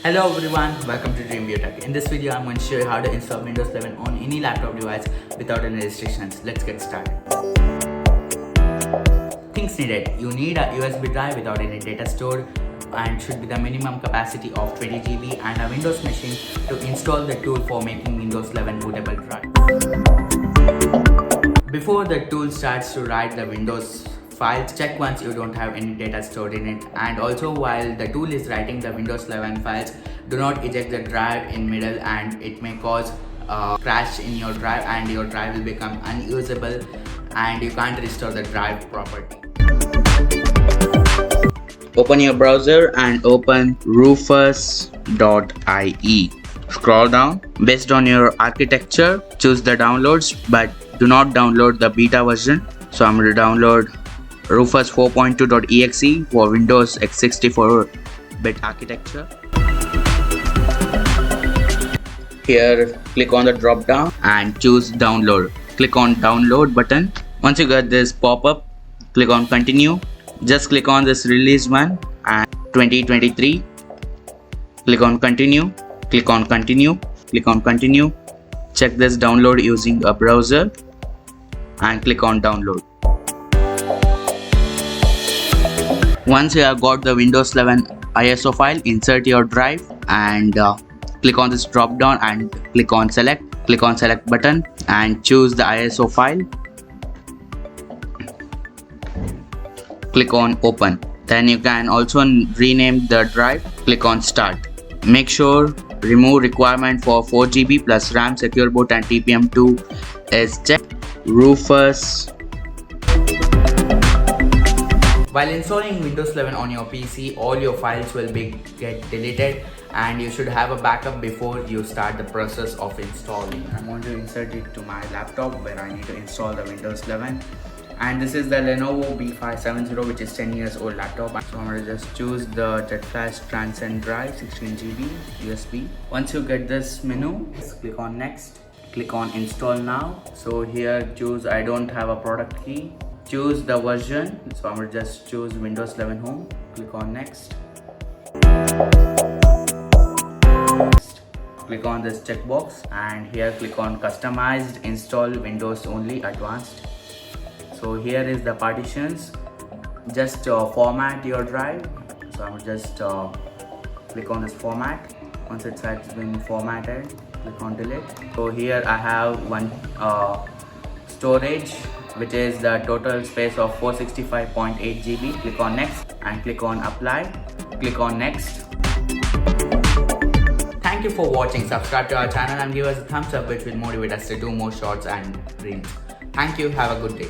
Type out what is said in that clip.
Hello everyone, welcome to Dream Biotech. In this video, I'm going to show you how to install Windows 11 on any laptop device without any restrictions. Let's get started. Things needed. You need a USB drive without any data stored and should be the minimum capacity of 20 GB and a Windows machine to install the tool for making Windows 11 bootable drive. Before the tool starts to write the Windows files, check once you don't have any data stored in it, and also while the tool is writing the Windows 11 files, do not eject the drive in middle and it may cause a crash in your drive and your drive will become unusable and you can't restore the drive property. Open your browser and open rufus.ie. Scroll down. Based on your architecture, choose the downloads, but do not download the beta version. So I'm going to download Rufus 4.2.exe for Windows x64-bit architecture. Here, click on the drop down and choose download. Click on download button. Once you get this pop-up, click on continue. Just click on this release one and 2023. Click on continue. Click on continue. Click on continue. Check this download using a browser and click on download. Once you have got the Windows 11 ISO file, insert your drive and click on this drop down and click on select. Click on select button and choose the ISO file. Click on open. Then you can also rename the drive. Click on start. Make sure remove requirement for 4 GB plus RAM, secure boot and TPM2 is checked. Rufus. While installing Windows 11 on your PC, all your files will get deleted and you should have a backup before you start the process of installing. I'm going to insert it to my laptop where I need to install the Windows 11. And this is the Lenovo B570, which is 10 years old laptop. So I'm going to just choose the JetFlash Transcend drive, 16 GB USB. Once you get this menu, just click on next. Click on install now. So here choose I don't have a product key. Choose the version. So I'm going to just choose Windows 11 Home. Click on next. Click on this checkbox and here click on customized install Windows only advanced. So here is the partitions. Just format your drive. So I'm just click on this format. Once it has been formatted, click on delete. So here I have one storage, which is the total space of 465.8 GB. Click on next and click on apply. Click on next. Thank you for watching. Subscribe to our channel and give us a thumbs up, which will motivate us to do more shorts and reels. Thank you. Have a good day.